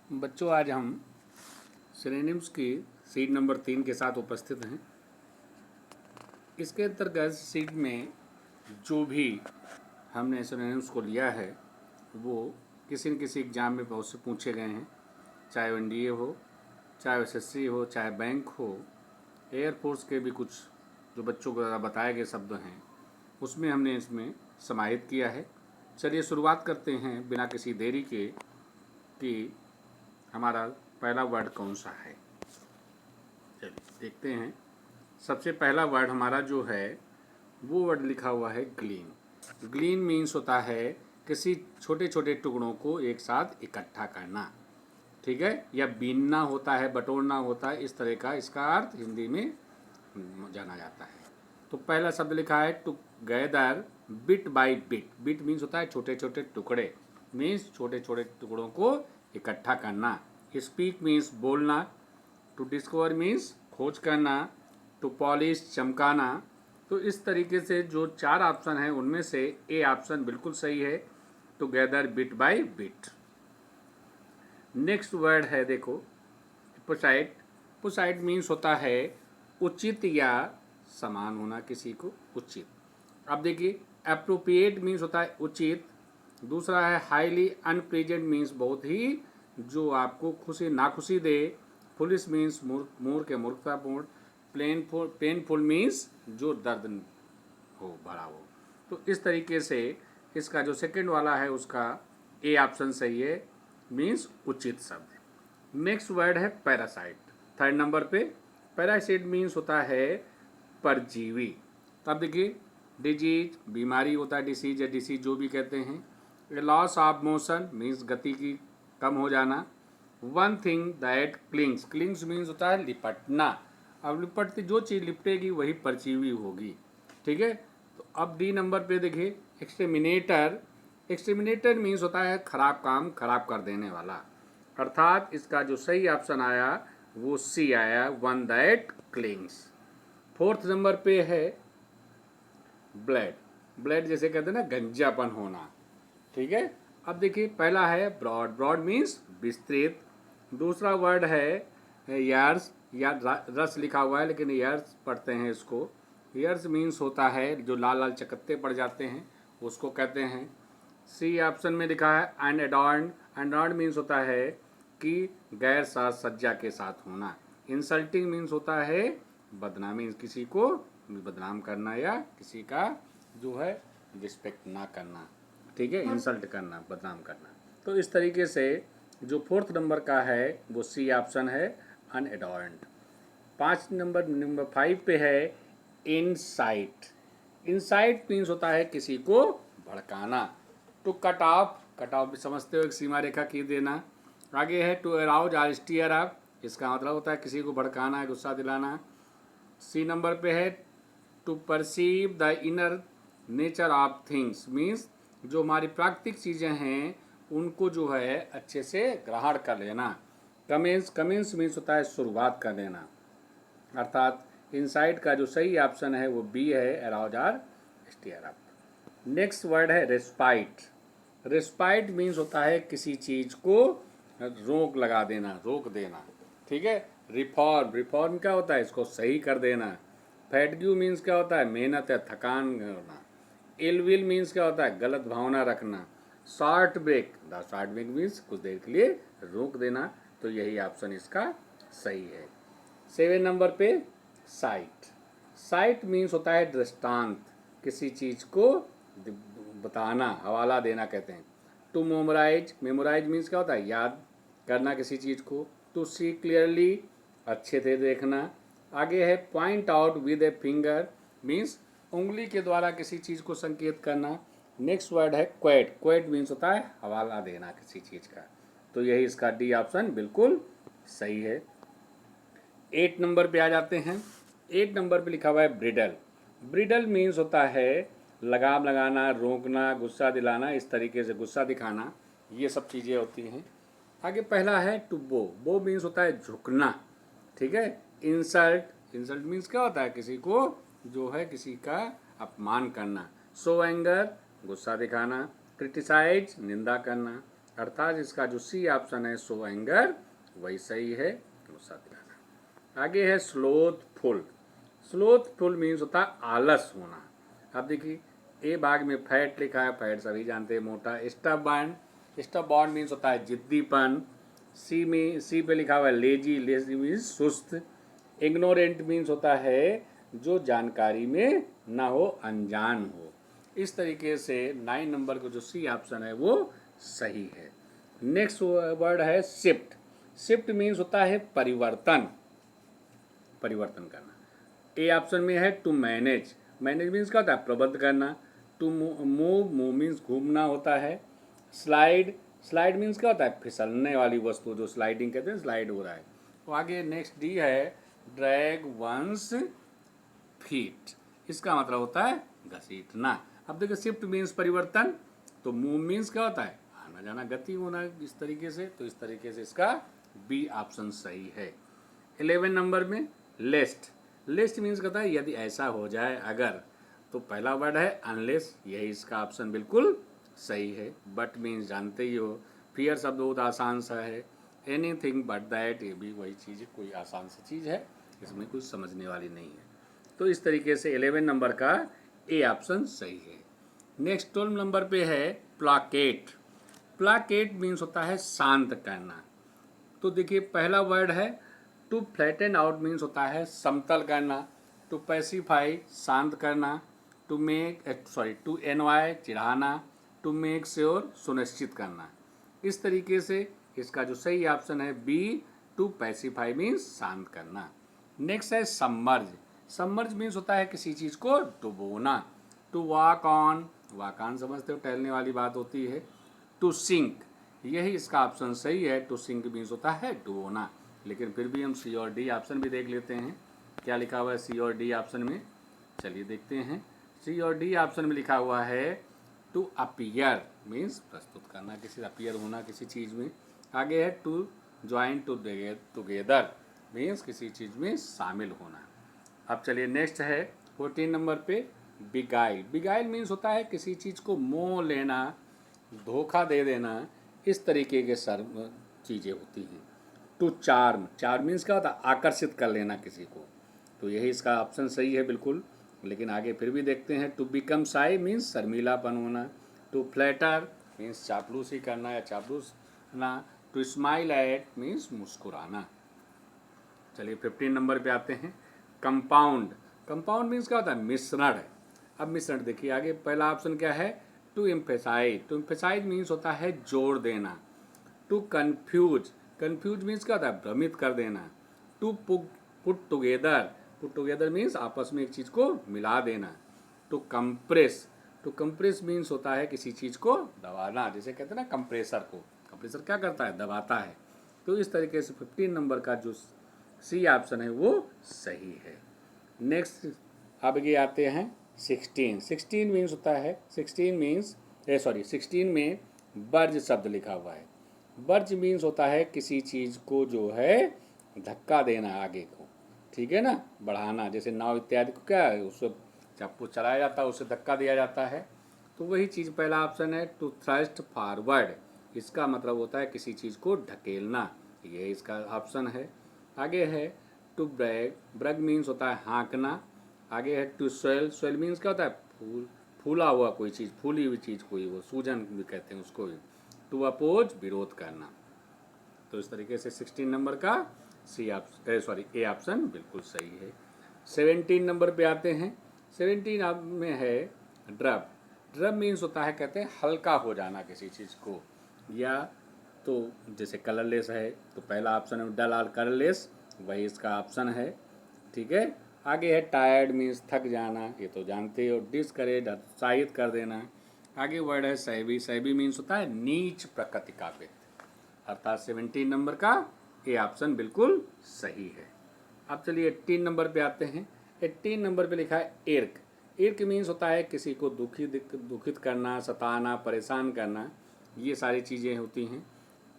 बच्चों, आज हम सिनोनिम्स की सीट नंबर 3 के साथ उपस्थित हैं। इसके अंतर्गत सीट में जो भी हमने सिनोनिम्स को लिया है वो किसी न किसी एग्ज़ाम में बहुत से पूछे गए हैं, चाहे वो एनडीए हो, चाहे एसएससी हो, चाहे बैंक हो, एयरफोर्स के भी कुछ जो बच्चों को ज़्यादा बताए गए शब्द हैं उसमें हमने इसमें समाहित किया है। चलिए शुरुआत करते हैं बिना किसी देरी के कि हमारा पहला वर्ड कौन सा है। चलिए देखते हैं। सबसे पहला वर्ड हमारा जो है वो वर्ड लिखा हुआ है ग्लीन। ग्लीन मीन्स होता है किसी छोटे छोटे टुकड़ों को एक साथ इकट्ठा करना, ठीक है, या बीनना होता है, बटोरना होता है, इस तरह का इसका अर्थ हिंदी में जाना जाता है। तो पहला शब्द लिखा है together bit by bit. Bit means होता है छोटे छोटे टुकड़े, मीन्स छोटे छोटे टुकड़ों को इकट्ठा करना। स्पीक मीन्स बोलना। टू डिस्कवर मीन्स खोज करना। टू पॉलिश चमकाना। तो इस तरीके से जो 4 ऑप्शन हैं उनमें से ए ऑप्शन बिल्कुल सही है, together bit by bit. Next word है देखो पुसाइट। पुसाइट मीन्स होता है उचित या समान होना, किसी को उचित। अब देखिए अप्रोप्रिएट मीन्स होता है उचित। दूसरा है हाईली अनप्लेजेंट मीन्स बहुत ही जो आपको खुशी नाखुशी दे। फुलिश मीन्स मूर्ख के मूर्खतापूर्ण। पेनफुल मीन्स जो दर्द हो भरा हो। तो इस तरीके से इसका जो सेकंड वाला है उसका ए ऑप्शन सही है, मीन्स उचित शब्द। नेक्स्ट वर्ड है पैरासाइट। थर्ड नंबर पे पैरासाइट मीन्स होता है परजीवी। तब देखिए डिजीज बीमारी होता है, डिसीज या डिसीज जो भी कहते हैं। लॉस ऑफ मोशन मीन्स गति की कम हो जाना। One thing that clings. Clings means होता है लिपटना। अब लिपटती जो चीज़ लिपटेगी वही परजीवी होगी, ठीक है। तो अब डी नंबर पे देखिए एक्सटर्मिनेटर। एक्सटर्मिनेटर मीन्स होता है खराब काम खराब कर देने वाला, अर्थात इसका जो सही ऑप्शन आया वो सी आया, one that clings. Fourth number पे है ब्लड। ब्लड जैसे कहते हैं ना गंजापन होना, ठीक है। अब देखिए पहला है ब्रॉड। ब्रॉड मीन्स विस्तृत। दूसरा वर्ड है यार्स। या रस लिखा हुआ है लेकिन यार्स पढ़ते हैं इसको। यार्स मीन्स होता है जो लाल लाल चकत्ते पड़ जाते हैं उसको कहते हैं। सी ऑप्शन में लिखा है एंड एडॉर्न। एडॉर्न मीन्स होता है कि गैर साज सज्जा के साथ होना। इंसल्टिंग मीन्स होता है बदनामी, किसी को बदनाम करना या किसी का जो है रिस्पेक्ट ना करना, ठीक है, इंसल्ट करना, बदनाम करना। तो इस तरीके से जो फोर्थ नंबर का है वो सी ऑप्शन है, अनएडॉर्न्ड। 5 नंबर 5 पे है इनसाइट। इनसाइट मीन्स होता है किसी को भड़काना। To cut off. Cut off भी समझते हो, एक सीमा रेखा खींच देना। आगे है टू अराउज और स्टीयर अप। इसका मतलब होता है किसी को भड़काना है, गुस्सा दिलाना। सी नंबर पे है to perceive the inner nature of things. Means जो हमारी प्राकृतिक चीज़ें हैं उनको जो है अच्छे से ग्रहण कर लेना। कमेंस। कमेंस मीन्स होता है शुरुआत कर लेना, अर्थात इनसाइड का जो सही ऑप्शन है वो बी है, अराउज और स्टीयर अप। नेक्स्ट वर्ड है रेस्पाइट। रेस्पाइट मीन्स होता है किसी चीज़ को रोक लगा देना, रोक देना, ठीक है। रिफॉर्म। रिफॉर्म क्या होता है, इसको सही कर देना। फैटग्यू मीन्स क्या होता है, मेहनत या थकान होना। इलविल मीन्स क्या होता है, गलत भावना रखना। Short break. The short break means कुछ देर के लिए रोक देना। तो यही ऑप्शन इसका सही है। 7 नंबर पे साइट। साइट मीन्स होता है दृष्टांत, किसी चीज़ को बताना, हवाला देना कहते हैं। To memorise. मेमोराइज मीन्स क्या होता है, याद करना किसी चीज़ को। टू सी क्लियरली, अच्छे से देखना। आगे है point out with a finger, means उंगली के द्वारा किसी चीज़ को संकेत करना। नेक्स्ट वर्ड है क्वेट। क्वेट मीन्स होता है हवाला देना किसी चीज़ का। तो यही इसका डी ऑप्शन बिल्कुल सही है। 8 नंबर पे आ जाते हैं। 8 नंबर पे लिखा हुआ है ब्रिडल। ब्रिडल मीन्स होता है लगाम लगाना, रोकना, गुस्सा दिलाना, इस तरीके से गुस्सा दिखाना, ये सब चीज़ें होती हैं। आगे पहला है टू बो। बो मीन्स होता है झुकना, ठीक है। इंसल्ट। इंसल्ट मीन्स क्या होता है, किसी को जो है किसी का अपमान करना। शो एंगर, गुस्सा दिखाना। क्रिटिसाइज, निंदा करना। अर्थात इसका जो सी ऑप्शन है सो एंगर वही सही है, वो साथ लाना। आगे है स्लोथफुल। स्लोथफुल मीन्स होता है आलस होना। अब देखिए ए भाग में फैट लिखा है, फैट सभी जानते हैं मोटा। स्टबॉर्न मीन्स होता है जिद्दीपन। सी पे लिखा हुआ है लेजी, लेजी मीन्स सुस्त। इग्नोरेंट मीन्स होता है जो जानकारी में ना हो, अनजान हो। इस तरीके से 9 नंबर का जो सी ऑप्शन है वो सही है। नेक्स्ट वर्ड है शिफ्ट। शिफ्ट मीन्स होता है परिवर्तन, परिवर्तन करना। ए ऑप्शन में है टू मैनेज। मैनेज मीन्स क्या होता है, प्रबंध करना। टू मूव, मूव मीन्स घूमना होता है। स्लाइड, स्लाइड मीन्स क्या होता है, फिसलने वाली वस्तु, जो स्लाइडिंग कहते हैं, स्लाइड हो रहा है। तो आगे नेक्स्ट डी है ड्रैग वंस फीट। इसका मतलब होता है घसीटना। अब देखिए शिफ्ट मीन्स परिवर्तन, तो मूव मीन्स क्या होता है, आना जाना, गति होना इस तरीके से। तो इस तरीके से इसका बी ऑप्शन सही है। 11 नंबर में लेस्ट। लेस्ट मीन्स कहता है यदि ऐसा हो जाए, अगर। तो पहला वर्ड है अनलेस, यही इसका ऑप्शन बिल्कुल सही है। बट मीन्स जानते ही हो। फियर शब्द बहुत आसान सा है। एनीथिंग बट दैट, ये भी वही चीज़ है, कोई आसान सी चीज़ है, इसमें कुछ समझने वाली नहीं है। तो इस तरीके से 11 नंबर का ए ऑप्शन सही है। नेक्स्ट 12 नंबर पे है प्लाकेट। प्लाकेट मीन्स होता है शांत करना। तो देखिए पहला वर्ड है टू फ्लैटन आउट मीन्स होता है समतल करना। टू पैसिफाई शांत करना। टू टू एनवाय चिढ़ाना। टू मेक श्योर सुनिश्चित करना। इस तरीके से इसका जो सही ऑप्शन है बी, टू पैसिफाई मीन्स शांत करना। नेक्स्ट है सबमर्ज। सबमर्ज मीन्स होता है किसी चीज़ को डुबोना। टू वॉक ऑन समझते हो, टहलने वाली बात होती है। टू सिंक, यही इसका ऑप्शन सही है। टू सिंक मीन्स होता है डुबोना। लेकिन फिर भी हम सी और डी ऑप्शन भी देख लेते हैं, क्या लिखा हुआ है सी और डी ऑप्शन में। चलिए देखते हैं। सी और डी ऑप्शन में लिखा हुआ है टू अपीयर मीन्स प्रस्तुत करना, किसी अपीयर होना किसी चीज़ में। आगे है टू ज्वाइन टुगेदर मीन्स किसी चीज़ में शामिल होना। अब चलिए नेक्स्ट है 14 नंबर पे बिगाइल। बिगाइल मीन्स होता है किसी चीज़ को मोह लेना, धोखा दे देना, इस तरीके के चीज़ें होती हैं। टू चार्म, चार्म मीन्स क्या होता है, आकर्षित कर लेना किसी को। तो यही इसका ऑप्शन सही है बिल्कुल। लेकिन आगे फिर भी देखते हैं। टू बिकम शाई मीन्स शर्मीलापन होना। टू फ्लैटर मीन्स चापलूसी करना या चापलूसना। टू स्माइल एट मीन्स मुस्कुराना। चलिए 15 नंबर पे आते हैं कंपाउंड। कंपाउंड मीन्स क्या होता है, मिश्रण। अब मिश्रण देखिए आगे पहला ऑप्शन क्या है to emphasize. To emphasize means होता है जोड़ देना। टू कन्फ्यूज, कन्फ्यूज मीन्स क्या होता है, भ्रमित कर देना। टू पुट टुगेदर मीन्स आपस में एक चीज़ को मिला देना। टू कंप्रेस मीन्स होता है किसी चीज़ को दबाना, जैसे कहते हैं ना कंप्रेसर को, कंप्रेसर क्या करता है, दबाता है। तो इस तरीके से 15 नंबर का जो सी ऑप्शन है वो सही है। नेक्स्ट आगे आते हैं 16। 16 मीन्स होता है 16 में वर्ज शब्द लिखा हुआ है। वर्ज मीन्स होता है किसी चीज़ को जो है धक्का देना आगे को, ठीक है ना, बढ़ाना। जैसे नाव इत्यादि को क्या है, उससे चापू चलाया जाता है, उससे धक्का दिया जाता है। तो वही चीज़ पहला ऑप्शन है टू थ्रस्ट फॉरवर्ड। इसका मतलब होता है किसी चीज़ को ढकेलना, ये इसका ऑप्शन है। आगे है टू ब्रग मीन्स होता है हाँकना। आगे है टू स्वेल मीन्स क्या होता है, फूला हुआ कोई चीज़, फूली हुई चीज़ कोई, वो सूजन भी कहते हैं उसको भी। टू अपोज विरोध करना। तो इस तरीके से 16 नंबर का ए ऑप्शन बिल्कुल सही है। 17 नंबर पे आते हैं। 17 में है ड्रब। ड्रब मीन्स होता है कहते हैं हल्का हो जाना किसी चीज़ को, या तो जैसे कलरलेस है तो पहला ऑप्शन है डल और कलरलेस, वही इसका ऑप्शन है, ठीक है। आगे है टायर्ड मीन्स थक जाना, ये तो जानते हो। डिस्करेज उत्साहित कर देना। आगे वर्ड है सैबी। सैबी मीन्स होता है नीच प्रकृति का व्यक्ति। अर्थात 17 नंबर का ए ऑप्शन बिल्कुल सही है। अब चलिए 18 नंबर पे आते हैं। 18 नंबर पे लिखा है इर्क। इर्क मीन्स होता है किसी को दुखित करना, सताना, परेशान करना, ये सारी चीज़ें होती हैं।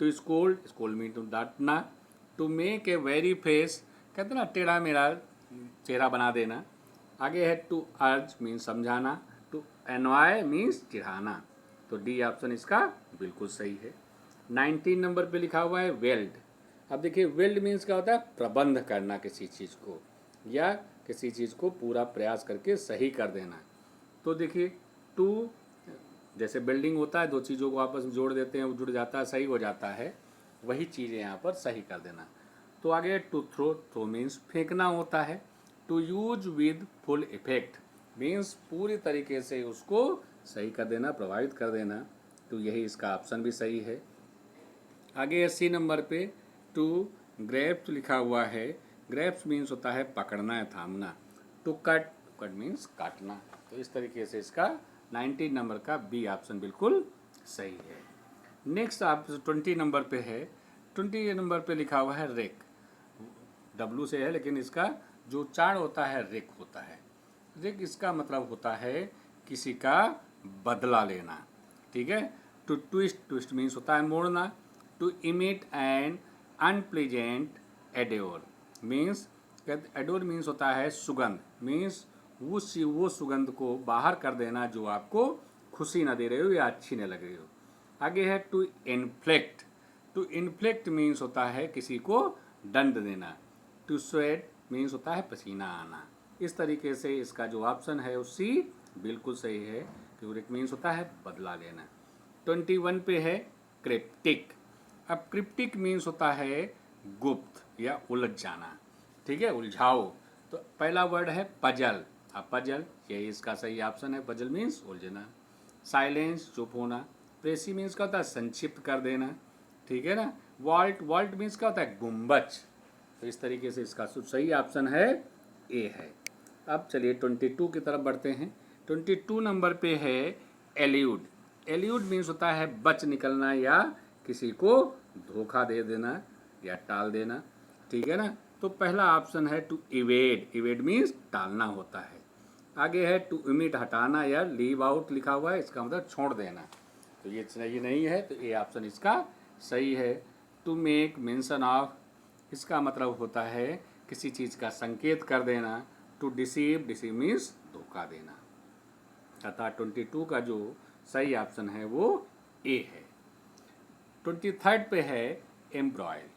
टू स्कोल्ड मीन टू डांटना। To make a wry face, कहते हैं ना टेढ़ा मेढ़ा चेहरा बना देना। आगे है टू अर्ज मीन्स समझाना। टू एनवाय मीन्स चिढ़ाना। तो डी ऑप्शन इसका बिल्कुल सही है। 19 नंबर पे लिखा हुआ है वेल्ड। अब देखिए वेल्ड मीन्स क्या होता है, प्रबंध करना किसी चीज़ को या किसी चीज़ को पूरा प्रयास करके सही कर देना। तो देखिए टू, जैसे बिल्डिंग होता है, दो चीज़ों को आपस में जोड़ देते हैं, वो जुड़ जाता है, सही हो जाता है, वही चीज़ें यहाँ पर सही कर देना। तो आगे टू थ्रो, थ्रो मीन्स फेंकना होता है। To use with full effect means पूरी तरीके से उसको सही कर देना, प्रभावित कर देना। तो यही इसका ऑप्शन भी सही है। आगे 80 नंबर पे टू ग्रैप्स लिखा हुआ है। ग्रैप्स मीन्स होता है पकड़ना या थामना। टू कट, कट मीन्स काटना। तो इस तरीके से इसका 19 नंबर का बी ऑप्शन बिल्कुल सही है। नेक्स्ट आप 20 नंबर पे है। 20 नंबर पे लिखा हुआ है रेक। डब्लू से है लेकिन इसका जो उच्चारण होता है रेक होता है। रेक इसका मतलब होता है किसी का बदला लेना। ठीक है। टू ट्विस्ट, ट्विस्ट मीन्स होता है मोड़ना। To emit and unpleasant odour means, odour means होता है सुगंध, मीन्स वो सुगंध को बाहर कर देना जो आपको खुशी ना दे रहे हो या अच्छी न लग रही हो। आगे है टू इन्फ्लेक्ट। टू इन्फ्लेक्ट मीन्स होता है किसी को दंड देना। टू स्वेट मीन्स होता है पसीना आना। इस तरीके से इसका जो ऑप्शन है वो सी बिल्कुल सही है, क्योंकि मीन्स होता है बदला लेना। 21 पे है क्रिप्टिक। अब क्रिप्टिक मीन्स होता है गुप्त या उलझ जाना। ठीक है, उलझाओ। तो पहला वर्ड है पजल। अब पजल, यही इसका सही ऑप्शन है, पजल मीन्स उलझना। साइलेंस, चुप होना। प्रेसी मीन्स क्या होता है, संक्षिप्त कर देना। ठीक है ना। वॉल्ट, वॉल्ट मीन्स क्या होता है, गुम्बज। तो इस तरीके से इसका सही ऑप्शन है ए है। अब चलिए 22 की तरफ बढ़ते हैं। 22 नंबर पे है एल्यूड। एल्यूड मीन्स होता है बच निकलना या किसी को धोखा दे देना या टाल देना। ठीक है ना। तो पहला ऑप्शन है टू इवेड। इवेड मीन्स टालना होता है। आगे है टू इमिट, हटाना या लीव आउट लिखा हुआ है, इसका मतलब छोड़ देना। तो ये सही नहीं है, तो ये ऑप्शन इसका सही है। टू मेक मेंशन ऑफ, इसका मतलब होता है किसी चीज़ का संकेत कर देना। टू डिसीव, डिसीव मीन्स धोखा देना। अतः 22 का जो सही ऑप्शन है वो ए है। 23 पे है एम्ब्रॉयल।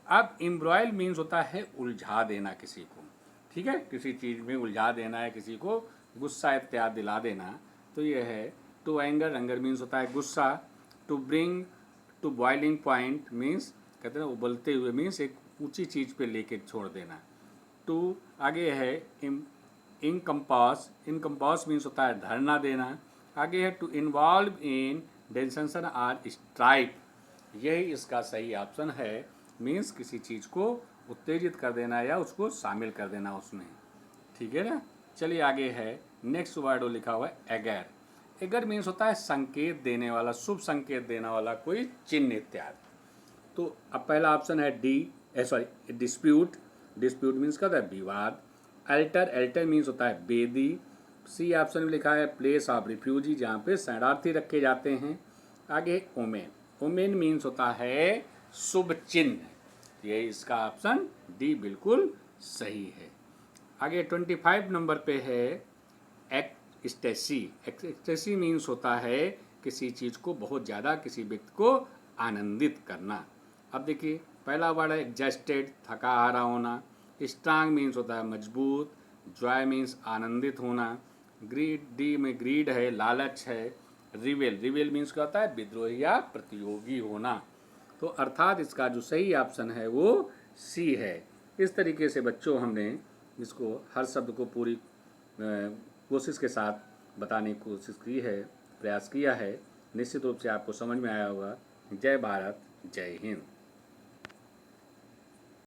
अब एम्ब्रॉयल मीन्स होता है उलझा देना किसी को। ठीक है, किसी चीज़ में उलझा देना है, किसी को गुस्सा इत्यादि दिला देना। तो ये है टू एंगर। एंगर मीन्स होता है गुस्सा। To bring to boiling point means कहते हैं उबलते हुए, मीन्स एक ऊंची चीज़ पे लेके छोड़ देना। टू आगे है इनकम्पास। इनकम्पास मीन्स होता है धरना देना। आगे है to involve in dissension or strife. यही इसका सही ऑप्शन है, मीन्स किसी चीज़ को उत्तेजित कर देना या उसको शामिल कर देना उसमें। ठीक है ना। चलिए आगे है नेक्स्ट वर्ड लिखा हुआ है एगर। एगर मीन्स होता है संकेत देने वाला, शुभ संकेत देने वाला कोई चिन्ह इत्यादि। तो अब पहला ऑप्शन है D, sorry dispute. Dispute means क्या होता है विवाद। अल्टर, अल्टर मीन्स होता है बेदी। सी ऑप्शन में लिखा है प्लेस ऑफ रिफ्यूजी, जहाँ पे शरणार्थी रखे जाते हैं। आगे ओमेन। ओमेन मीन्स होता है शुभ चिन्ह। ये इसका ऑप्शन डी बिल्कुल सही है। आगे 25 नंबर पे है एक्सटेसी। एक्सटेसी मीन्स होता है किसी चीज़ को बहुत ज़्यादा, किसी व्यक्ति को आनंदित करना। अब देखिए पहला वर्ड है एग्जस्टेड, थका हारा होना। स्ट्रांग मीन्स होता है मजबूत। जॉय मीन्स आनंदित होना। ग्रीड, डी में ग्रीड है, लालच है। रिवेल, रिवेल मीन्स क्या होता है विद्रोही या प्रतियोगी होना। तो अर्थात इसका जो सही ऑप्शन है वो सी है। इस तरीके से बच्चों हमने इसको हर शब्द को पूरी कोशिश के साथ बताने की कोशिश की है, प्रयास किया है। निश्चित रूप से आपको समझ में आया होगा। जय भारत, जय हिंद।